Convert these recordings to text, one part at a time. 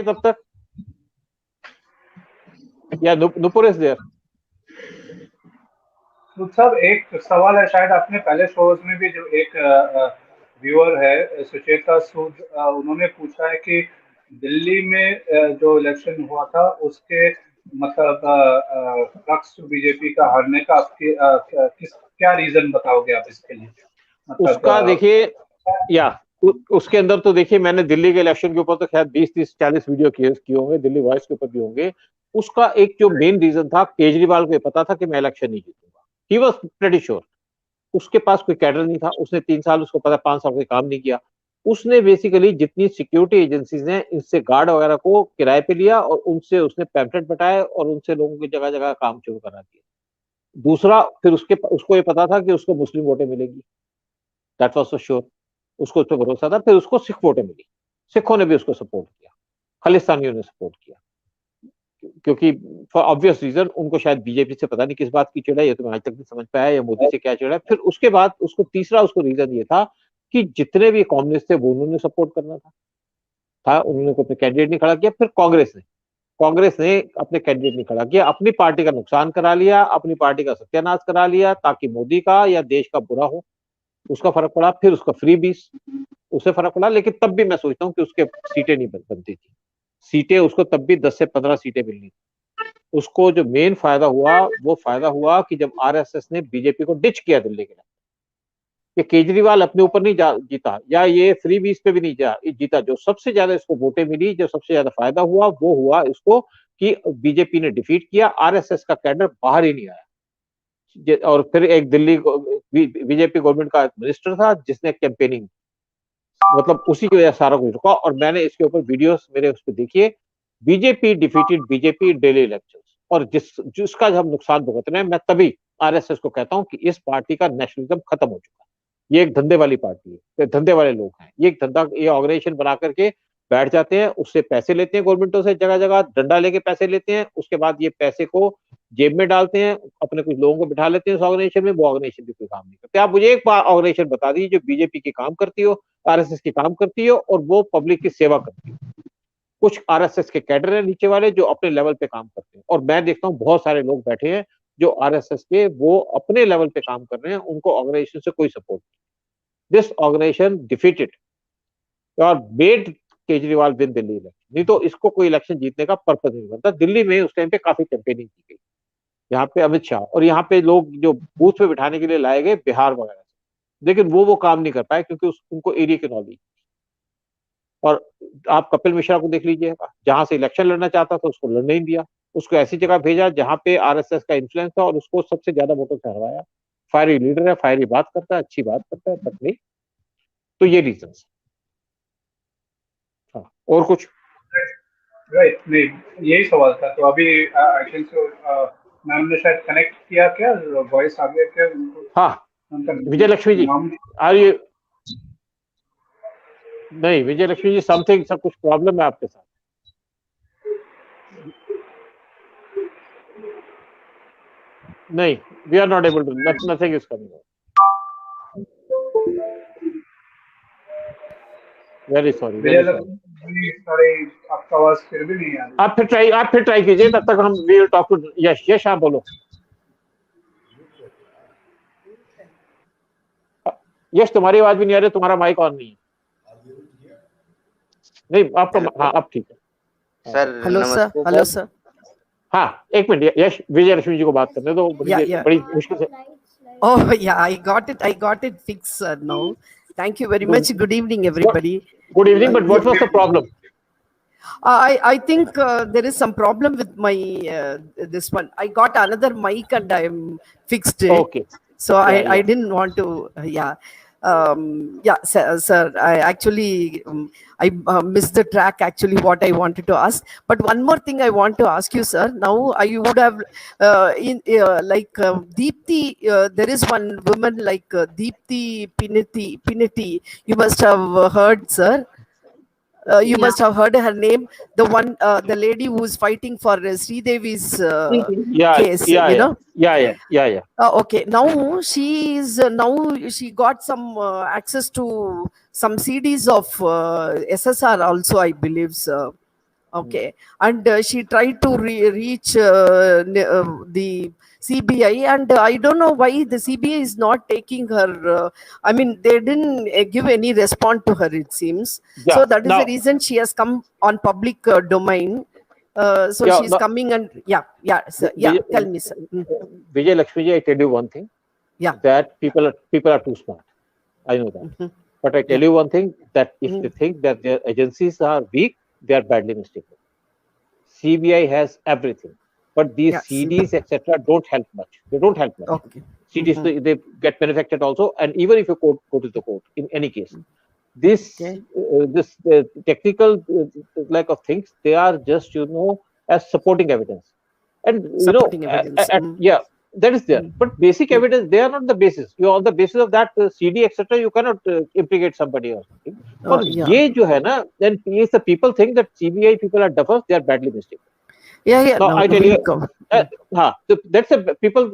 तब तक, या नुपुर इज देयर? तो सब एक सवाल है, शायद आपने पहले शोज में भी, जो एक व्यूअर है सुचेता सूद, उन्होंने पूछा है कि दिल्ली में जो इलेक्शन हुआ था उसके मतलब पक्ष बीजेपी का हारने का आपके क्या रीजन बताओगे आप इसके लिए? मतलब उसका देखिए, या उसके अंदर तो देखिए, मैंने दिल्ली के इलेक्शन के ऊपर तो खैर 20-30-40 वीडियो किए होंगे, दिल्ली वॉइस के ऊपर भी होंगे। उसका एक जो मेन रीजन था, केजरीवाल को पता था कि मैं इलेक्शन नहीं जीतूंगा, ही वाज प्रीटी श्योर। उसके पास कोई कैडर नहीं था, उसने 3 साल, उसको पता 5 साल कोई काम नहीं किया। उसने बेसिकली जितनी सिक्योरिटी एजेंसीज हैं, इससे गार्ड वगैरह को किराए पे लिया और उनसे उसने पैम्पलेट बटाए और उनसे लोगों की जगह जगह काम शुरू करा दिया। दूसरा, फिर उसको ये पता था कि उसको मुस्लिम वोटें मिलेगी, दैट वाज फॉर श्योर, उसको उस पर भरोसा था। फिर उसको सिख वोटें मिली, सिखों ने भी उसको सपोर्ट किया, खालिस्तानियों ने सपोर्ट किया, क्योंकि फॉर ऑब्वियस रीजन उनको शायद बीजेपी से पता नहीं किस बात की चिड़ा, ये तो मैं आज तक नहीं समझ पाया, या मोदी से क्या चिड़ा। फिर उसके बाद उसको तीसरा उसको रीजन ये था कि जितने भी कम्युनिस्ट थे वो उन्होंने सपोर्ट करना था, उन्होंने अपने कैंडिडेट नहीं खड़ा किया। फिर कांग्रेस ने अपने कैंडिडेट नहीं खड़ा किया, अपनी पार्टी का नुकसान करा लिया, अपनी पार्टी का सत्यानाश करा लिया, ताकि मोदी का या देश का बुरा हो, उसका फर्क पड़ा। फिर उसका फ्री बीस, उससे फर्क पड़ा। लेकिन तब भी मैं सोचता हूँ कि उसके सीटें नहीं बनती थी, सीटें उसको तब भी 10 से 15 सीटें मिलनी थी। उसको जो मेन फायदा हुआ, वो फायदा हुआ कि जब आरएसएस ने बीजेपी को डिच किया दिल्ली के लिए, कि केजरीवाल अपने ऊपर नहीं जीता, या ये फ्री बीस पे भी नहीं जीता। जो सबसे ज्यादा इसको वोटें मिली, जो सबसे ज्यादा फायदा हुआ, वो हुआ इसको कि बीजेपी ने डिफीट किया, आरएसएस का कैडर बाहर ही नहीं आया। और फिर एक दिल्ली बीजेपी गवर्नमेंट का मिनिस्टर था जिसने कैंपेनिंग, मतलब उसी की वजह से सारा कुछ रुका। और मैंने इसके ऊपर वीडियोस मेरे उस पर देखिए, BJP defeated BJP daily elections, और जिसका हम नुकसान भुगत रहे हैं। मैं तभी आरएसएस को कहता हूं कि इस पार्टी का नेशनलिज्म खत्म हो चुका है, ये एक धंधे वाली पार्टी है, ये धंधे वाले लोग हैं, ये एक धंधा, ये ऑर्गेनाइजेशन बना करके बैठ जाते हैं, उससे पैसे लेते हैं गवर्नमेंटों से, जगह जगह डंडा लेके पैसे लेते हैं। उसके बाद ये पैसे को जेब में डालते हैं, अपने कुछ लोगों को बिठा लेते हैं उस ऑर्गेनाइजेशन में, वो ऑर्गेनाइजेशन भी कोई काम नहीं करते। आप मुझे एक बार ऑर्गेनाइजेशन बता दीजिए जो बीजेपी की काम करती हो, आरएसएस की काम करती हो, और वो पब्लिक की सेवा करती हो। कुछ आरएसएस के कैडर है नीचे वाले जो अपने लेवल पे काम करते हैं, और मैं देखता हूँ बहुत सारे लोग बैठे हैं जो आरएसएस के, वो अपने लेवल पे काम कर रहे हैं, उनको ऑर्गेनाइजेशन से कोई सपोर्ट नहीं। दिस ऑर्गेनाइजेशन डिफीटेड और made Kejriwal win Delhi election, नहीं तो इसको कोई इलेक्शन जीतने का पर्पज नहीं बनता। दिल्ली में उस टाइम पे काफी कैंपेनिंग की गई, यहाँ पे अमित शाह, और यहाँ पे लोग जो बूथ पे बिठाने के लिए लाए गए बिहार वगैरह से, लेकिन वो काम नहीं कर पाए क्योंकि उनको एरिया की नॉलेज। और आप कपिल मिश्रा को देख लीजिएगा, जहां से इलेक्शन लड़ना चाहता था उसको लड़ने नहीं दिया, उसको ऐसी जगह भेजा जहां पे आरएसएस का इन्फ्लुएंस था, और उसको सबसे ज्यादा वोटों से हरवाया। फायरी लीडर है, फायरी बात करता है, अच्छी बात करता है, बट नहीं। तो ये रीजन। हाँ, और कुछ? राइट, नहीं यही सवाल था। तो अभी आई थिंक सो मैम ने शायद कनेक्ट किया क्या, वॉइस आ गया क्या उनको? हाँ, विजय लक्ष्मी जी, आर यू? नहीं विजय लक्ष्मी जी, समथिंग, सब कुछ प्रॉब्लम है आपके साथ? नहीं, we are not able to, nothing is coming. Very sorry, very sorry, आपका आवाज फिर भी नहीं आ रही। आप फिर ट्राई कीजिए, तब तक हम वी विल टॉक टू यश। यश, आप बोलो। यश, तुम्हारी आवाज भी नहीं आ रही, तुम्हारा माइक ऑन नहीं है। नहीं, आपका, हाँ अब ठीक है sir. Hello sir, hello sir. हाँ, एक मिनट, यश, विजय लक्ष्मी जी को बात करने दो, बड़ी मुश्किल से। Oh yeah, I got it fixed now. Thank you very much. Good evening, everybody. Good evening, but what was the problem? I think there is some problem with my this one. I got another mic and I'm fixed it. Okay. So I didn't want to sir, I actually I missed the track actually what I wanted to ask. But one more thing I want to ask you, sir. Now I would have Deepthi, there is one woman like Deepthi Pinati. You must have heard, sir. You must have heard her name, the one, the lady who is fighting for Sri Devi's case. You know? Yeah. Okay. Now she is she got some access to some CDs of SSR also, I believe, sir. Okay, and she tried to reach the CBI, and I don't know why the CBI is not taking her. I mean, they didn't give any response to her, it seems. Yeah. So that is the Now, reason she has come on public domain. So yeah. she's Now, coming, and yeah, sir, yeah. Tell me, sir. Vijay Lakshmi, I tell you one thing, Yeah. that people are too smart. I know that. Mhm. But I tell Yeah. you one thing, that if they Mhm. think that their agencies are weak, they are badly mistaken. CBI has everything, but these Yeah. See. CDs, etc., don't help much. They don't help much. Okay. CDs, Mhm. they get manufactured also, and even if you go to the court, in any case, this Okay. technical lack of things, they are just, as supporting evidence. And Supporting evidence. yeah, that is there, Mm. but basic Mm. evidence, they are not the basis. You, on the basis of that CD, etc., you cannot implicate somebody or something. Or Yeah. ye jo hai na, then if the people think that CBI people are duffers, they are badly mistaken. Yeah. Now No, I tell we'll you, come. so that's a people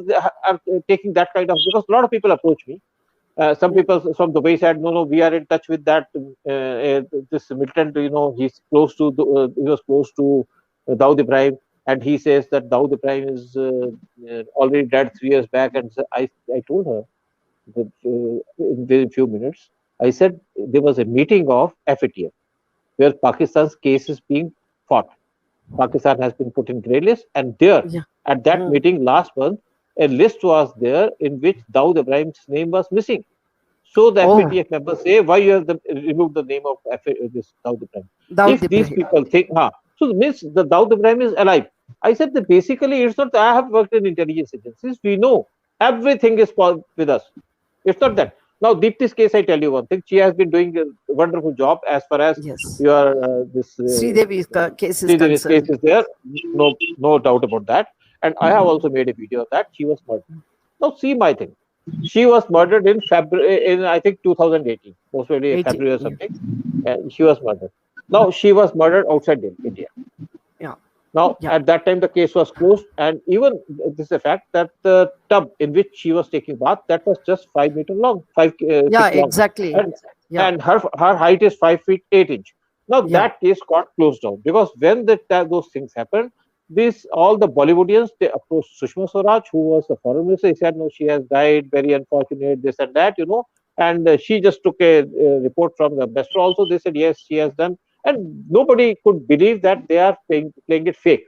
are taking that kind of, because a lot of people approach me. Some Mm. people from Dubai said, no, we are in touch with that this militant. He's close to he was close to Dawood Ibrahim, and he says that Dawood Ibrahim is already dead 3 years back. And so I told her that in very few minutes, I said there was a meeting of FATF where Pakistan's case is being fought. Pakistan has been put in grey list, and there Yeah. at that Mm. meeting last month, a list was there in which Dawood Ibrahim's name was missing. So the Oh, FATF members say, why you have removed the name of this Dawood Ibrahim? Dawood If these Ibrahim. people think, so means the Dawood Ibrahim is alive. I said that basically it's not. I have worked in intelligence agencies. We know everything is with us. It's not that. Now, Deepti's case, I tell you one thing. She has been doing a wonderful job as far as Yes. your this Sridevi's case is Sridevi's case concerned. is there. No doubt about that. And I have also made a video of that. She was murdered. Now, see my thing. She was murdered in February, in I think 2018, most probably 18. February or Yeah. something. And she was murdered. Now, she was murdered outside India. Yeah. Now, Yeah. at that time, the case was closed, and even this is a fact that the tub in which she was taking bath, that was just 5 meters long, Yeah. 6 long, Exactly. and Yeah. her height is 5 feet 8 inch. Now Yeah. that case got closed down because when those things happened, this all the Bollywoodians, they approached Sushma Swaraj, who was the foreign minister. He said, no, she has died, very unfortunate, this and that, and she just took a report from the ambassador. Also, they said yes, she has done, and nobody could believe that they are playing it fake.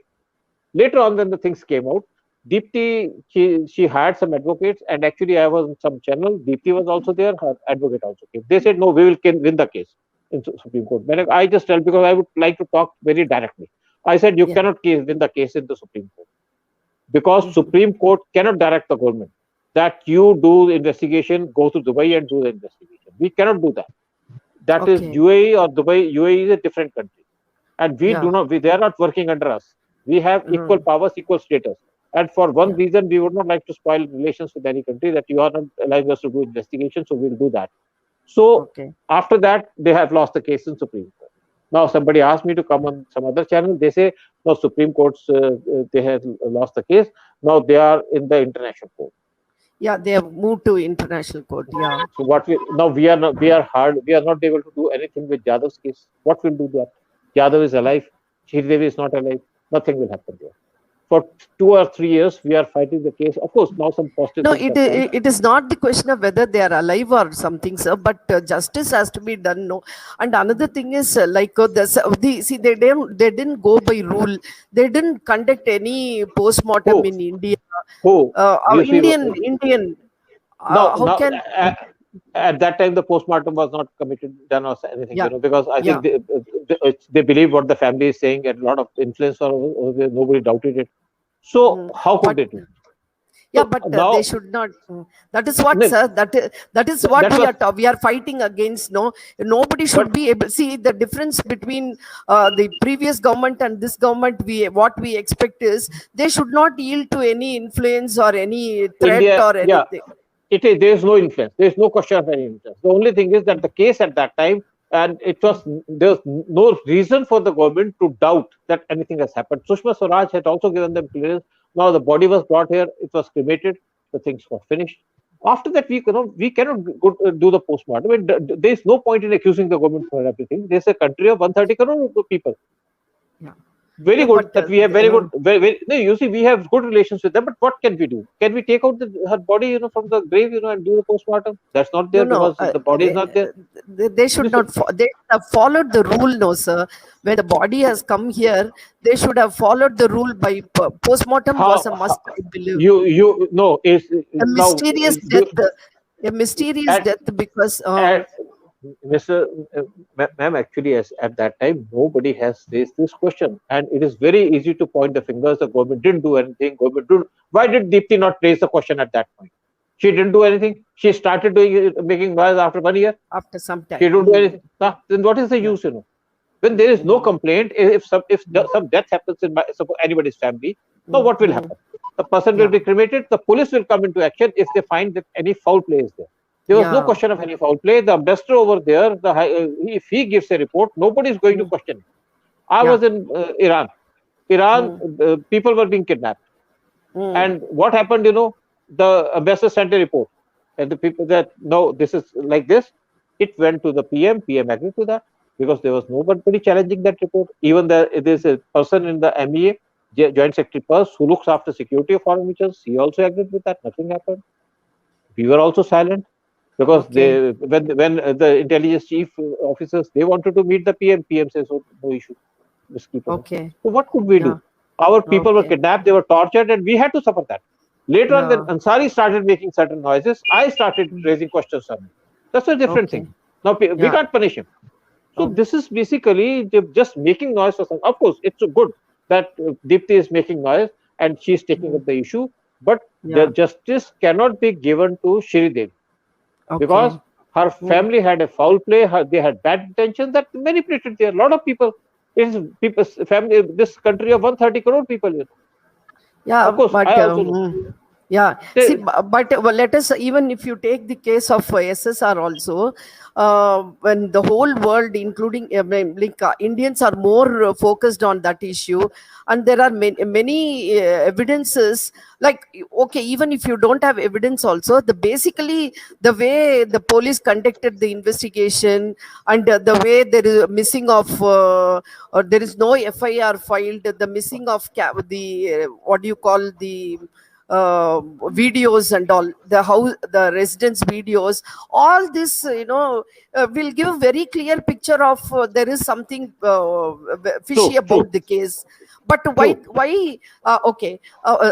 Later on, when the things came out, Deepti, she hired some advocates, and actually I was on some channel. Deepti was also there, her advocate also came. They said, no, we will win the case in Supreme Court. But I just tell, because I would like to talk very directly. I said, you Yeah. cannot win the case in the Supreme Court, because Supreme Court cannot direct the government that you do the investigation, go to Dubai and do the investigation. We cannot do that. That is Okay. UAE or Dubai. UAE is a different country, and we Yeah. do not. They are not working under us. We have equal Mm. powers, equal status. And for one Yeah. reason, we would not like to spoil relations with any country, that you are not allowing us to do investigation, so we'll do that. So Okay. after that, they have lost the case in Supreme Court. Now somebody asked me to come on some other channel. They say, no, Supreme Court's they have lost the case. Now they are in the international court. Yeah. They have moved to international court. Yeah. So what we are hard. We are not able to do anything with Jadav's case. What will do that? Jadav is alive. Sridevi is not alive. Nothing will happen there. For 2 or 3 years, we are fighting the case. Of course, now some positive No, things have come. it is not the question of whether they are alive or something, sir, but justice has to be done. No, and another thing is see, they didn't go by rule. They didn't conduct any postmortem Who? in India. Who? You see, Indian. How now can? at that time the postmortem was not committed, done or anything, Yeah. because I Yeah. think they believe what the family is saying, and a lot of influence, or nobody doubted it. So how could But they do it? yeah, So but now they should not. That is what, no, sir. That is what that was, we are fighting against. No, nobody should but be able. See the difference between the previous government and this government. What we expect is they should not yield to any influence or any threat India, or yeah, anything. there is no influence. There is no question of any influence. The only thing is that the case at that time, and there was no reason for the government to doubt that anything has happened. Sushma Swaraj had also given them clearance. Now the body was brought here, it was cremated, the things were finished. After that, we cannot do the postmortem. I mean, there is no point in accusing the government for everything. There's a country of 130 crore people. Yeah. very Yeah, good but that we have very good, no, you see, we have good relations with them, but what can we do? Can we take out her body, from the grave, and do the postmortem? That's not no, there no. because the body is not there. They should Listen, not. They have followed the rule, no, sir. When the body has come here, they should have followed the rule by postmortem was a how must, I believe. you no is A now mysterious death, a mysterious at, death because at Mr. Ma'am, actually, as at that time, nobody has raised this question, and it is very easy to point the fingers. The government didn't do anything. Government did. Why did Deepthi not raise the question at that point? She didn't do anything. She started doing it, making noise after 1 year. after some She time. didn't do anything. Then what is the Yeah. use? When there is no complaint, if some death happens in anybody's family, now what will happen? The person will Yeah. be cremated. The police will come into action if they find that any foul play is there. There was no Yeah. question of any foul play. The ambassador over there, if he gives a report, nobody is going to question it. I Yeah. was in Iran. People were being kidnapped. And what happened, the ambassador sent a report. And the people that, no, this is like this. It went to the PM. PM agreed to that because there was nobody challenging that report. Even there's a person in the MEA, Joint Secretary Purse, who looks after security of foreign missions. He also agreed with that. Nothing happened. We were also silent because Okay. when the intelligence chief officers, they wanted to meet the PM. PM says, oh, no issue. Just keep it. Okay. So what could we Yeah. do? Our people were Okay. kidnapped, they were tortured, and we had to suffer that. Later on, when Yeah. Ansari started making certain noises, I started raising questions on him. That's a different Okay. thing. Now we Yeah. can't punish him. So Oh. this is basically just making noise for some. Of course, it's good that Deepthi is making noise and she's taking up the issue, but the Yeah. justice cannot be given to Shri Devi because Okay. her family had a foul play. They had bad intentions that manipulated there. A lot of people. It's people's family. This country of 130 crore people. Yeah, Of course, but I also know. yeah. See, They, but let us, even if you take the case of SSR also, when the whole world, including like Indians, are more focused on that issue, and there are many evidences. Like, okay, even if you don't have evidence, also basically the way the police conducted the investigation and the way there is missing of or there is no FIR filed, the missing of the what do you call the videos and all, the house, the residence videos, all this will give a very clear picture of there is something fishy about true, the case. But true. why okay,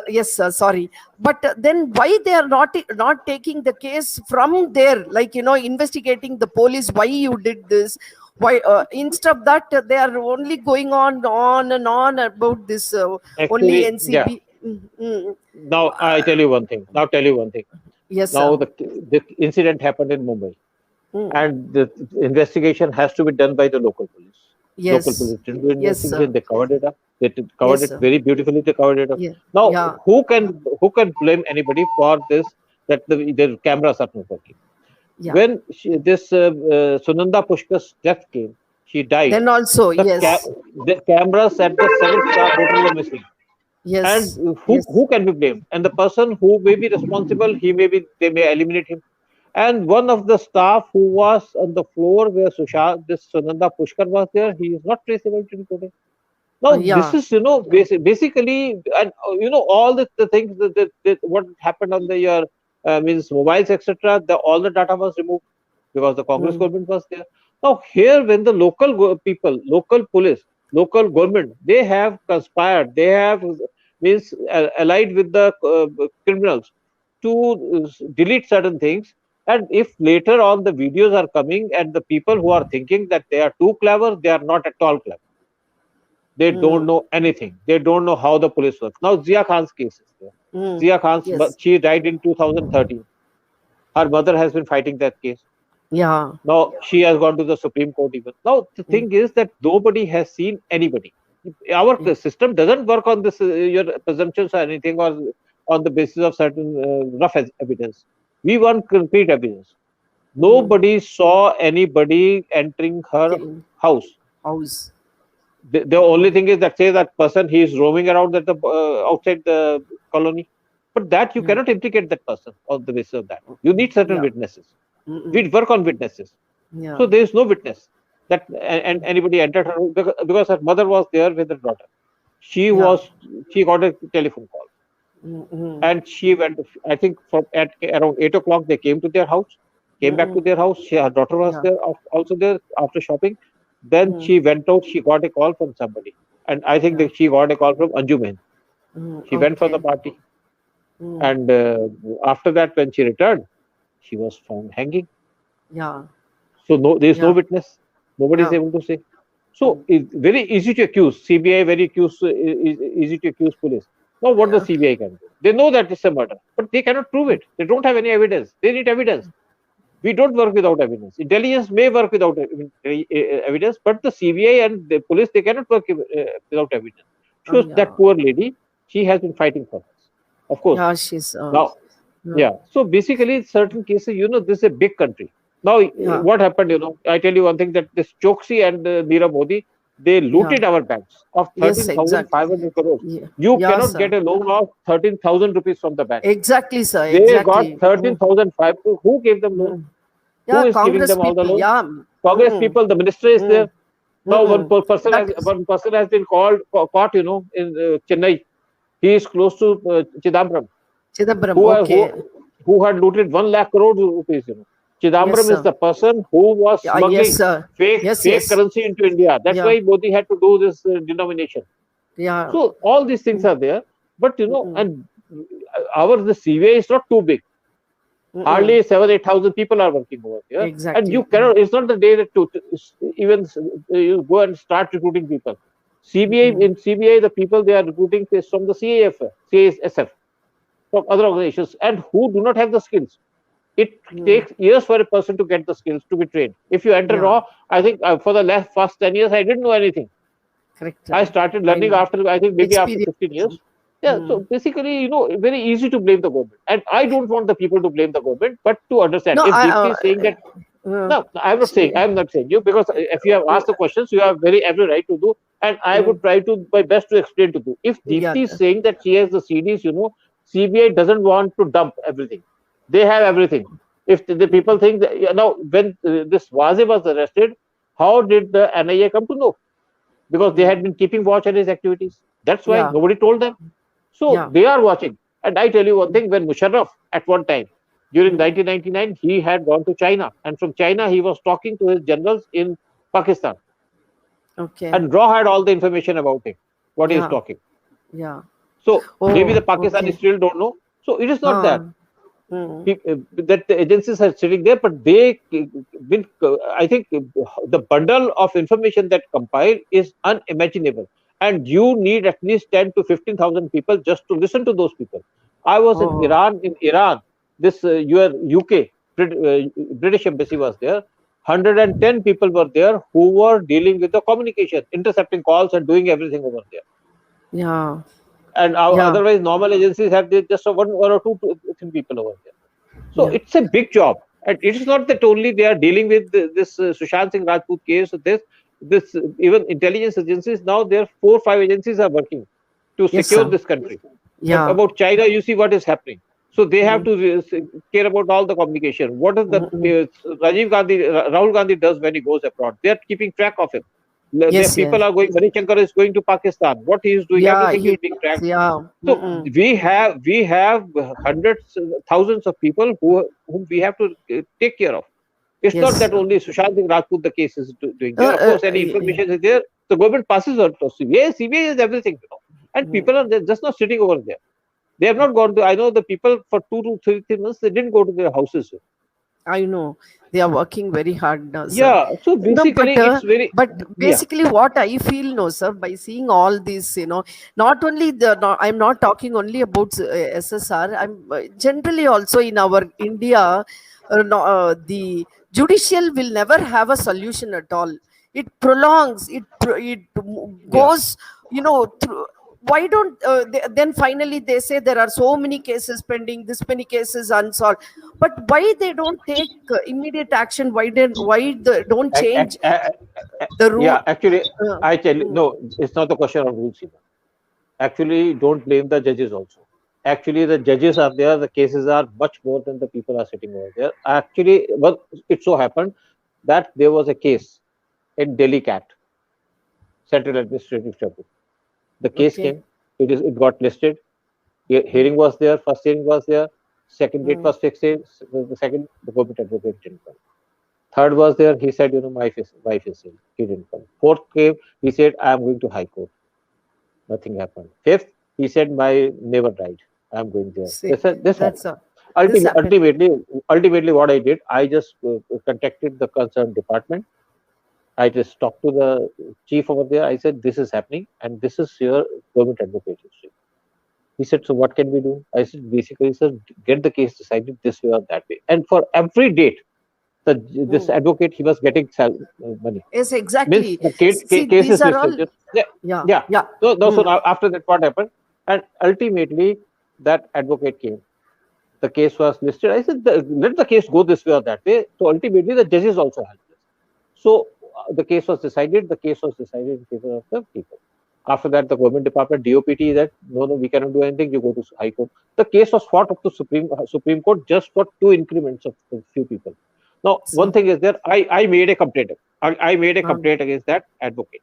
yes, sorry, but then why they are not taking the case from there, like investigating the police, why you did this, why instead of that they are only going on and on about this only Actually, yeah. NCB. Now I tell you one thing. Now tell you one thing. Yes, Now sir. the incident happened in Mumbai, Mm. and the investigation has to be done by the local police. Local Yes. police didn't do Yes, sir. investigation. They covered it up. Covered Yes, it sir. very beautifully. They covered it up. Yeah. Now, Yeah. who can blame anybody for this? That the cameras are not working. Yeah. When this Sunanda Pushkar's death came, she died. Then also, The, yes. the cameras at the seven-star hotel were missing. And Yes. who Yes. who can be blamed? And the person who may be responsible, they may eliminate him. And one of the staff who was on the floor where this Sunanda Pushkar was there, he is not traceable to today. Now this Yeah. is basically, and all the things that what happened on the your means mobiles, etc. All the data was removed because the Congress Mm. government was there. Now here, when the local people, local police, local government, they have conspired, they have means allied with the criminals to delete certain things. And if later on the videos are coming and the people who are thinking that they are too clever, they are not at all clever. They don't Mm. know anything. They don't know how the police works. Now Zia Khan's case is there. Mm. Zia Khan's, Yes. she died in 2013. Her mother has been fighting that case. Yeah. Now she has gone to the Supreme Court even. Now the Mm. thing is that nobody has seen anybody. Our Yeah. system doesn't work on this your presumptions or anything, or on the basis of certain rough evidence. We want concrete evidence. Mm. Nobody saw anybody entering her Okay. house. House. The only thing is that say that person, he is roaming around at the outside the colony, but that you Mm. cannot implicate that person on the basis of that. You need certain Yeah. witnesses. Mm-mm. We work on witnesses. Yeah. So there is no witness that and anybody entered her because her mother was there with her daughter. She Yeah. was, she got a telephone call, Mm-hmm. and she went. I think from at around 8 o'clock they came to their house, came back to Mm-hmm. their house. Her daughter was Yeah. there, also there after shopping. Then Mm-hmm. she went out. She got a call from somebody, and I think Yeah. that she got a call from Anjuman. Mm, She went for the okay. party, Mm, and after that, when she returned, she was found hanging. yeah. So no, there is no Yeah. witness. Nobody is Yeah. able to say. So Mm, it's very easy to accuse CBI. Very easy to accuse police. Now, what the yeah. CBI can do? They know that it's a murder, but they cannot prove it. They don't have any evidence. They need evidence. We don't work without evidence. Intelligence may work without evidence, but the CBI and the police, they cannot work without evidence. Oh, So that yeah. poor lady, she has been fighting for us, of course. Yeah. She's. Now, Yeah. yeah. So basically, in certain cases, this is a big country. Now, Yeah. what happened? I tell you one thing, that this Choksi and Nirav Modi, they Yeah. looted our banks of Yes. Exactly. 13,500 crores. Yeah. You Yeah, cannot sir. get a loan of 13,000 rupees from the bank. Exactly, sir. They got Exactly. 13,500. Who gave them loan? Mm. Who Yeah. is giving Congress them all the people. loan? Yeah. Congress Mm-mm. people. The minister is Mm. there. Now Mm-mm. That is one person has been caught. In Chennai. He is close to Chidambaram, Chidambaram. who uh, Okay. who who had looted 1 lakh crore rupees. Yes, Chidambaram is sir. the person who was Yeah. Yes, smuggling sir. Yes. fake Yes. currency into India. That's Yeah. why Modi had to do this denomination. Yeah. So all these things Mm, are there, but mm-mm. and the CVA is not too big. Mm-mm. Hardly 7,000 8,000 people are working over there, and you Exactly. cannot. It's not the day that even you go and start recruiting people. Mm-mm. In CBI, the people they are recruiting is from the CASF, from other organizations, and who do not have the skills. It Mm. takes years for a person to get the skills to be trained. If you enter Yeah. raw, I think for the last first 10 years, I didn't know anything. Correct. I started I learning know. after, I think, maybe after Experience. 15 years. Yeah, so Mm. basically, very easy to blame the government. And I don't want the people to blame the government, but to understand. No, If I. Deepti is saying that, Uh, no, I'm not saying you, because if you have asked the questions, you have every right to do. And I mm, would try to my best to explain to you. If yeah. Deepti is saying that she has the CDs, CBI doesn't want to dump everything. They have everything. If the people think that, now, when this Wazi was arrested, how did the NIA come to know? Because they had Mm, been keeping watch on his activities. That's why yeah. nobody told them. So Yeah. they are watching. And I tell you one Mm, thing, when Musharraf at one time, during mm, 1999, he had gone to China. And from China, he was talking to his generals in Pakistan. okay. And Raw had all the information about him, what he is Yeah. talking. Yeah. So maybe the Oh. Pakistanis Okay. still don't know. So it is not that. Mm, That the agencies are sitting there, but they been, I think, the bundle of information that compiled is unimaginable, and you need at least 10 to 15,000 people just to listen to those people. I was in oh. Iran. In Iran, this your UK British embassy was there. 110 people were there who were dealing with the communication, intercepting calls, and doing everything over there. Yeah. And Yeah. otherwise, normal agencies have just one or two, three people over there. So Yeah. it's a big job, and it is not that only they are dealing with this Sushant Singh Rajput case. This even intelligence agencies now. There are 4 or 5 agencies are working to Yes, secure sir. this country. Yeah. About China, you see what is happening. So they have Mm, to care about all the communication. What is the mm. Rajiv Gandhi, Rahul Gandhi does when he goes abroad? They are keeping track of him. Their Yes. people Yes. are going. Mani Shankar is going to Pakistan. What he is doing, Yeah. everything is He. being tracked. Yeah. So Mm-mm. we have hundreds, thousands of people whom we have to take care of. It's not Yes, that sir. only Sushant Singh Rajput the case is doing Uh, there. Of uh, course, any uh, information is there. The government passes on to CBI. CBI is everything, and mm, people are just not sitting over there. They have not gone to. I know the people for 2 to 3 months they didn't go to their houses. I know they are working very hard now, sir. Yeah. So No, basically, it's very, but yeah. basically, what I feel, no, sir, by seeing all this, not only I'm not talking only about SSR. I'm generally also in our India, no, the judicial will never have a solution at all. It prolongs. It Yeah. goes, through. Why don't then finally they say there are so many cases pending, this many cases unsolved, but why they don't take immediate action? Why don't Ac- change ac- a- the rule? yeah. Actually, uh, I tell you, mm, no, it's not a question of rules either. Actually, don't blame the judges also. Actually, the judges are there, the cases are much more than the people are sitting over there. Actually, well, it so happened that there was a case in Delhi CAT, Central Administrative Tribunal. The case Okay. came. It got listed. Hearing was there. First hearing was there. Second date was fixed. The second, the government advocate didn't come. Third was there. He said, my wife is ill. He didn't come. Fourth came. He said, I am going to High Court. Nothing happened. Fifth, he said, my neighbor died. I am going there. See, This that's happened. a this happened. Ultimately, what I did, I just contacted the concerned department. I just talked to the chief over there. I said, this is happening, and this is your government advocate history. He said, so what can we do? I said, basically, sir, get the case decided this way or that way. And for every date, this advocate, he was getting money. Yes, Means exactly. the See, case these is are all. listed. Yeah, Yeah, yeah. yeah. So now after that, what happened? And ultimately, that advocate came. The case was listed. I said, let the case go this way or that way. So ultimately, the judges also helped us. So the case was decided. The case was decided in favor of the people. After that, the government department, DOPT, that no, we cannot do anything. You go to High Court. The case was fought up to Supreme Court just for 2 increments of a few people. Now, one See. thing is there. I made a complaint. I made a complaint against that advocate,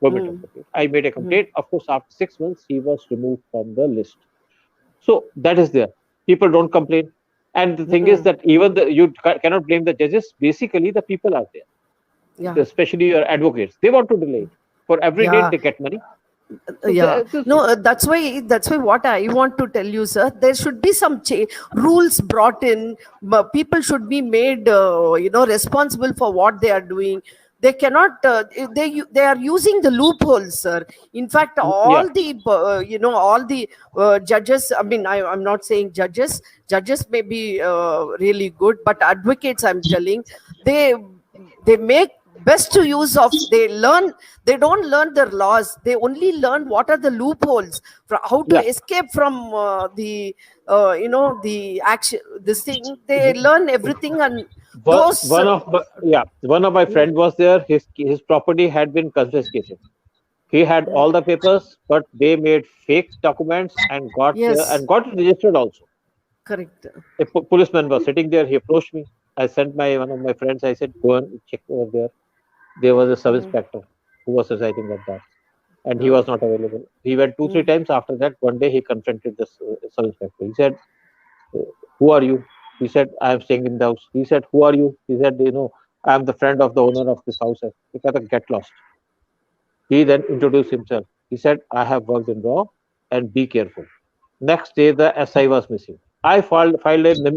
government advocate. I made a complaint. Of course, after 6 months, he was removed from the list. So that is there. People don't complain. And the thing is that even you cannot blame the judges. Basically, the people are there, Yeah, especially your advocates. They want to delay it. For every date, yeah. they get money. So Yeah, this no, that's why what I want to tell you, sir, there should be some rules brought in. People should be made responsible for what they are doing. They cannot they are using the loopholes, sir. In fact, yeah. all the judges, I mean, I'm not saying judges may be really good, but advocates, I'm telling, they they make best to use of, they don't learn their laws, they only learn what are the loopholes for how to Yeah. escape from the action, this thing, they learn everything. And those One of my friend was there. His property had been confiscated. He had all the papers, but they made fake documents yes, and got it registered also. correct. A policeman was sitting there. He approached me. I sent one of my friends. I said, go and check over there. There was a sub inspector who was residing at that, and he was not available. He went 2 3 times. After that, one day he confronted the sub inspector. He said, "Who are you?" He said, "I am staying in the house." He said, "Who are you?" He said, "I am the friend of the owner of this house." He said, "Get lost." He then introduced himself. He said, "I have worked in law, and be careful." Next day, the SI was missing. I filed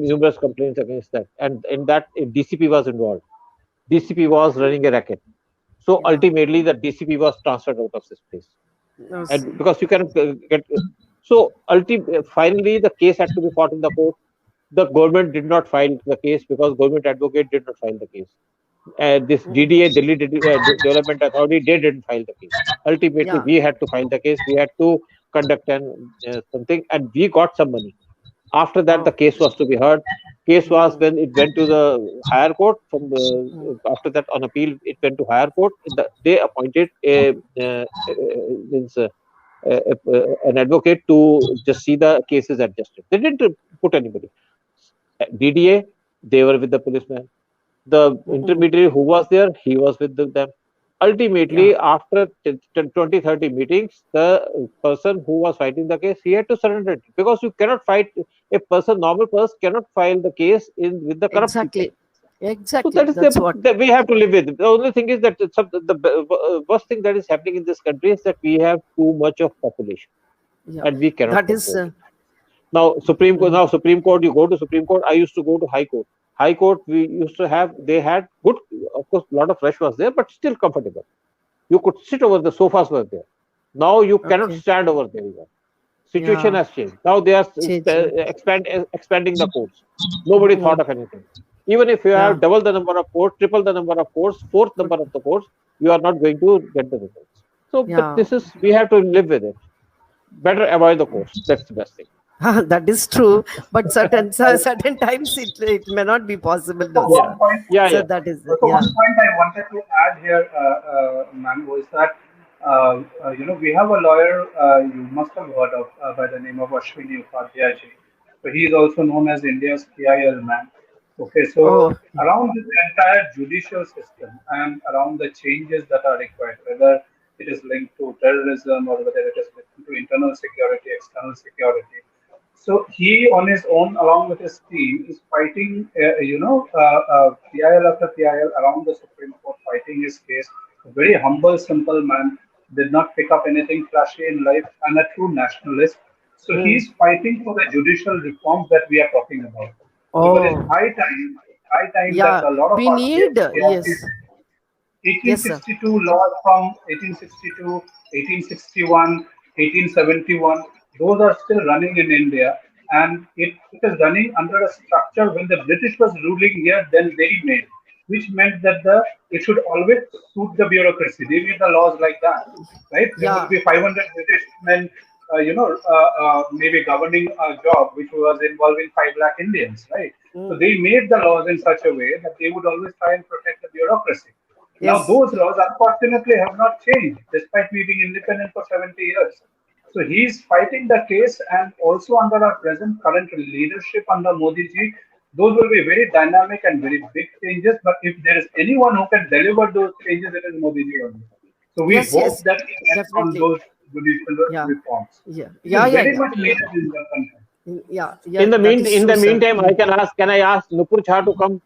numerous complaints against that, and in that, a DCP was involved. DCP was running a racket. So Yeah, ultimately, the DCP was transferred out of this place, no, and because you cannot get. So finally, the case had to be fought in the court. The government did not file the case because government advocate did not file the case. And this DDA, Delhi Development Authority, they didn't file the case. Ultimately, yeah, we had to file the case. We had to conduct something, and we got some money. After that, the oh, case was to be heard. Case was when it went to the higher court. After that, on appeal, it went to higher court. They appointed an advocate to just see the cases adjusted. They didn't put anybody. DDA, they were with the policeman. The intermediary who was there, he was with them. yeah, Ultimately, after 20 30 meetings, the person who was fighting the case, he had to surrender it, because you cannot fight a person, normal person cannot file the case in with the corrupt people. exactly, So exactly, that is that's what. that we have to live with. The only thing is that the worst thing that is happening in this country is that we have too much of population, Yeah, and we cannot that is control it. Now Supreme Court, you go to Supreme Court. I used to go to High Court. High Court, we used to have, they had good, of course, a lot of rush was there, but still comfortable. You could sit over, the sofas were there. Now you cannot okay. stand over there even. Situation Yeah, has changed. Now they are change. expanding the courts. Nobody thought of anything. Even if you Yeah, have double the number of courts, triple the number of courts, fourth good. number of the courts, you are not going to get the results. So, but Yeah. we have to live with it. Better avoid the courts. That's the best thing. That is true, but certain times it may not be possible, So though, Yeah, sir. one point, yeah, So yeah. that is, so yeah. one point I wanted to add here, ma'am, was that we have a lawyer you must have heard of by the name of Ashwini Upadhyay ji. So he is also known as India's KIL man. Okay, so Oh, around this entire judicial system and around the changes that are required, whether it is linked to terrorism or whether it is linked to internal security, external security. So he, on his own, along with his team, is fighting, PIL after PIL around the Supreme Court, fighting his case. A very humble, simple man, did not pick up anything flashy in life, and a true nationalist. So he's fighting for the judicial reforms that we are talking about. Because it's Oh, high time that yeah. a lot of We our need, yes. ARCs Yes, sir. 1862 laws from 1862, 1861, 1871, those are still running in India. And it is running under a structure when the British was ruling here, then they made, which meant that it should always suit the bureaucracy. They made the laws like that, right? There would Yeah. be 500 British men, maybe governing a job which was involving 5 lakh Indians, right? So they made the laws in such a way that they would always try and protect the bureaucracy. Now, Yes. those laws unfortunately have not changed despite we being independent for 70 years. So he's fighting the case, and also under our present current leadership under Modi ji, those will be very dynamic and very big changes. But if there is anyone who can deliver those changes, it is Modi ji only. So we Yes, hope yes. that he gets on Definitely. those judicial Yeah. reforms. Yeah. It Yeah. is Yeah. very Yeah. much needed in the country. Yeah. Yeah. That is In true, the sir. meantime, can I ask Nupur Shah to come?